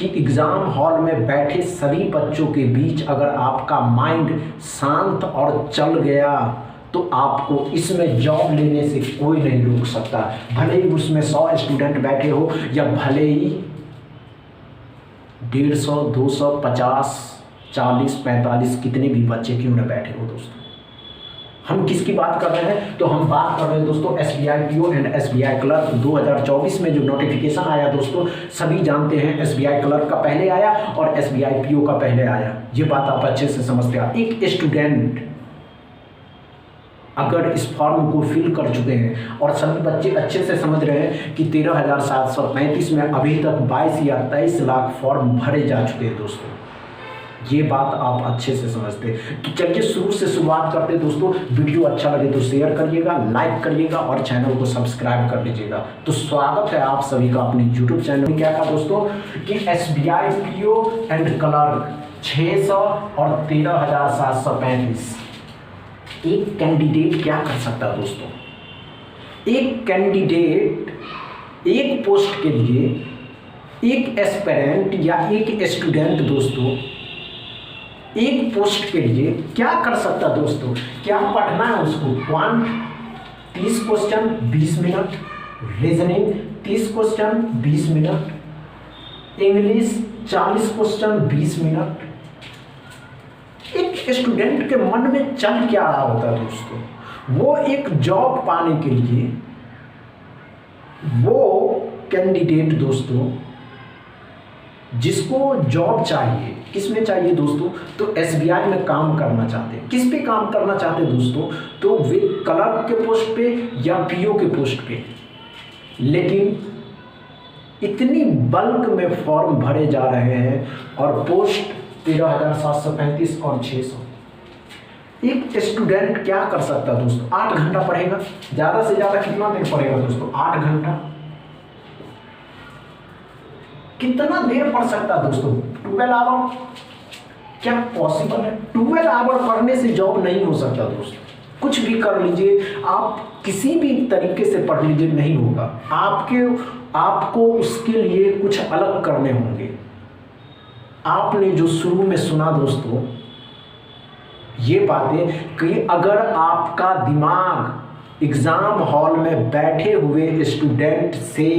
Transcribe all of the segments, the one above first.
कि exam hall में बैठे सभी बच्चों के बीच अगर आपका माइंड शांत और चल गया तो आपको इसमें जॉब लेने से कोई नहीं रोक सकता। भले ही उसमें 100 स्टूडेंट बैठे हो या भले ही 150, 200, 50, 40, 45 कितने भी बच्चे क्यों न बैठे हो दोस्तों। हम किसकी बात कर रहे हैं? तो हम बात कर रहे हैं दोस्तों SBI PO and SBI clerk 2024 में जो नोटिफिकेशन आया दोस्तों, सभी जानते हैं SBI क्लर्क का पहले आया और SBI PO का पहले आया। ये बात आप अच्छे से समझते हैं। एक स्टूडेंट अगर इस फॉर्म को फिल कर चुके हैं और सभी बच्चे अच्छे से समझ रहे हैं कि 13,735 में अभी तक 22 या 23 लाख फॉर्म भरे जा चुके हैं दोस्तों, ये बात आप अच्छे से समझते हैं। तो चलिए शुरू से शुरुआत करते हैं दोस्तों। वीडियो अच्छा लगे तो शेयर करिएगा, लाइक करिएगा और चैनल को सब्सक्राइब कर लीजिएगा। तो स्वागत है आप सभी का अपने यूट्यूब चैनल में। क्या कहा दोस्तों कि SBI PO एंड क्लर्क 600 और 13,735 एक कैंडिडेट क्या कर सकता है दोस्तों? एक कैंडिडेट एक पोस्ट के लिए, एक एस्पिरेंट या एक स्टूडेंट दोस्तों एक पोस्ट के लिए क्या कर सकता है दोस्तों? क्या पढ़ना है उसको? Quant 30 question 20 minute, reasoning 30 question 20 minute, English 40 question 20 minute. एक स्टूडेंट के मन में चल क्या रहा होता है दोस्तों? वो एक जॉब पाने के लिए, वो कैंडिडेट दोस्तों जिसको जॉब चाहिए, किस में चाहिए दोस्तों? तो SBI में काम करना चाहते हैं। किस पे काम करना चाहते हैं दोस्तों? तो वे क्लर्क के पोस्ट पे या PO के पोस्ट पे। लेकिन इतनी बल्क में फॉर्म भरे जा रहे हैं और पोस्ट 13,735 और 600। एक स्टूडेंट क्या कर सकता है दोस्तों? 8 घंटा पढ़ेगा, ज़्यादा से ज़्यादा कितना देर पढ़ेगा दोस्तों? 8 घंटा। कितना देर पढ़ सकता है दोस्तों? 12 आवर। क्या पॉसिबल है? 12 आवर पढ़ने से जॉब नहीं हो सकता दोस्तों। कुछ भी कर लीजिए आप, किसी भी तरीके से पढ़ लीजिए, नहीं होगा। आपको उसके लिए कुछ अलग करने होंगे। आपने जो शुरू में सुना दोस्तों ये बातें कि अगर आपका दिमाग एग्जाम हॉल में बैठे हुए स्टूडेंट से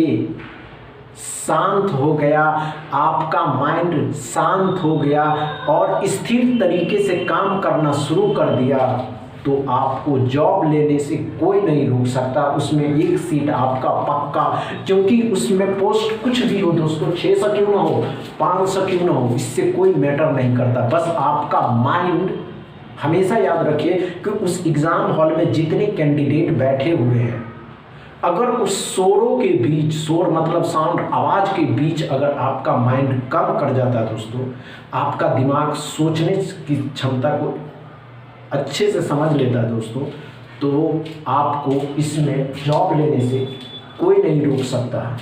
शांत हो गया, आपका माइंड शांत हो गया और स्थिर तरीके से काम करना शुरू कर दिया तो आपको जॉब लेने से कोई नहीं रोक सकता। उसमें एक सीट आपका पक्का, क्योंकि उसमें पोस्ट कुछ भी हो दोस्तों, 600 क्यों ना हो, 500 क्यों ना हो, इससे कोई मैटर नहीं करता। बस आपका माइंड, हमेशा याद रखिए कि उस एग्ज़ाम हॉल में जितने कैंडिडेट बैठे हुए हैं, अगर उस शोरों के बीच, शोर मतलब साउंड, आवाज़ के बीच अगर आपका माइंड कम कर जाता है दोस्तों, आपका दिमाग सोचने की क्षमता को अच्छे से समझ लेता है दोस्तों, तो आपको इसमें जॉब लेने से कोई नहीं रोक सकता है।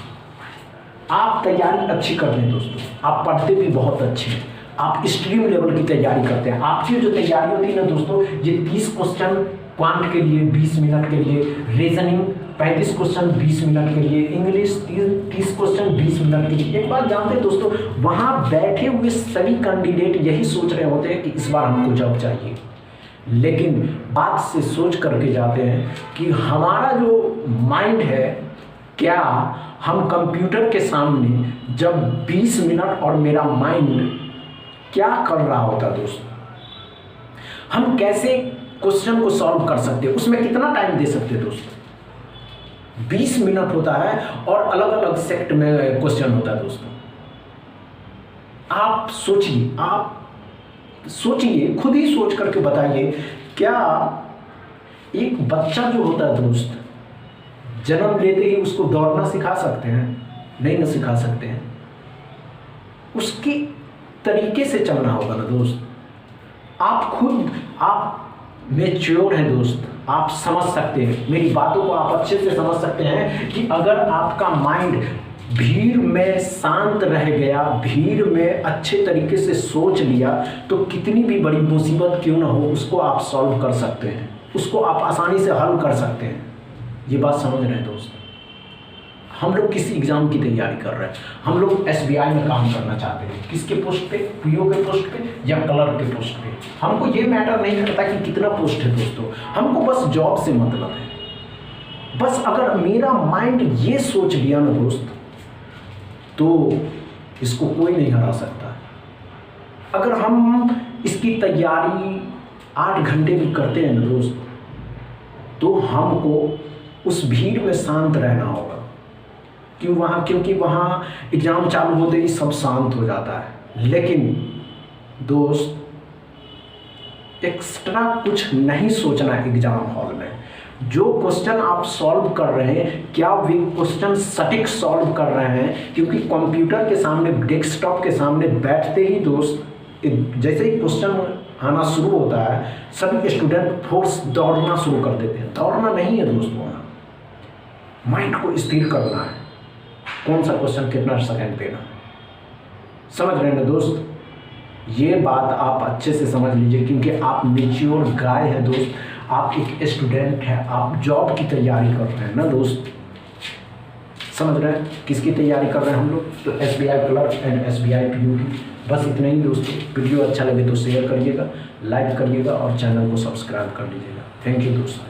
आप तैयारी अच्छी कर लें दोस्तों, आप पढ़ते भी बहुत अच्छे हैं, आप स्ट्रीम लेवल की तैयारी करते हैं। आपकी जो तैयारी होती है ना दोस्तों, ये 30 क्वेश्चन क्वांट के लिए 20 मिनट के लिए, रीजनिंग 35 क्वेश्चन 20 मिनट के लिए, इंग्लिश 30 क्वेश्चन 20 मिनट के लिए। एक बात जानते हैं दोस्तों, वहाँ बैठे हुए सभी कैंडिडेट यही सोच रहे होते हैं कि इस बार हमको जॉब चाहिए, लेकिन बात से सोच करके जाते हैं कि हमारा जो माइंड है, क्या हम कंप्यूटर के सामने जब 20 मिनट और मेरा माइंड क्या कर रहा होता दोस्तों, हम कैसे क्वेश्चन को सॉल्व कर सकते हैं, उसमें कितना टाइम दे सकते हैं दोस्तों? 20 मिनट होता है और अलग अलग सेक्ट में क्वेश्चन होता है दोस्तों। आप सोचिए, खुद ही सोच करके बताइए, क्या एक बच्चा जो होता है दोस्त, जन्म लेते ही उसको दौड़ना सिखा सकते हैं? नहीं ना सिखा सकते हैं। उसकी तरीके से चलना होगा ना दोस्त। आप मैच्योर हैं दोस्त, आप समझ सकते हैं मेरी बातों को, आप अच्छे से समझ सकते हैं कि अगर आपका माइंड भीड़ में शांत रह गया, भीड़ में अच्छे तरीके से सोच लिया, तो कितनी भी बड़ी मुसीबत क्यों ना हो उसको आप सॉल्व कर सकते हैं, उसको आप आसानी से हल कर सकते हैं। ये बात समझ रहे हैं दोस्त? हम लोग किसी एग्जाम की तैयारी कर रहे हैं, हम लोग एसबीआई में काम करना चाहते हैं, किसके पोस्ट पे, पीओ के पोस्ट पे या क्लर्क के पोस्ट पे। हमको ये मैटर नहीं करता कि कितना पोस्ट है दोस्तों, हमको बस जॉब से मतलब है। बस अगर मेरा माइंड ये सोच लिया ना दोस्त, तो इसको कोई नहीं हरा सकता। अगर हम इसकी तैयारी 8 घंटे भी करते हैं ना दोस्त, तो हमको उस भीड़ में शांत रहना होगा, क्योंकि वहाँ एग्ज़ाम चालू होते ही सब शांत हो जाता है। लेकिन दोस्त एक्स्ट्रा कुछ नहीं सोचना है एग्ज़ाम हॉल में। जो क्वेश्चन आप सॉल्व कर रहे हैं, क्या वे क्वेश्चन सटीक सॉल्व कर रहे हैं? क्योंकि कंप्यूटर के सामने, डेस्कटॉप के सामने बैठते ही दोस्त, जैसे ही क्वेश्चन आना शुरू होता है, सभी स्टूडेंट फोर्स दौड़ना शुरू कर देते हैं। दौड़ना नहीं है दोस्तों, माइंड को स्थिर करना है, कौन सा क्वेश्चन कितना सेकंड पे ना, समझ रहे हैं ना दोस्त? ये बात आप अच्छे से समझ लीजिए, क्योंकि आप मैच्योर गाय है दोस्त, आप एक स्टूडेंट है, आप जॉब की तैयारी कर रहे हैं ना दोस्त। समझ रहे हैं किसकी तैयारी कर रहे हैं हम लोग? तो SBI clerk and SBI PO की। बस इतना ही दोस्तों। वीडियो अच्छा लगे तो शेयर करिएगा, लाइक करिएगा और चैनल को सब्सक्राइब कर लीजिएगा। थैंक यू दोस्तों।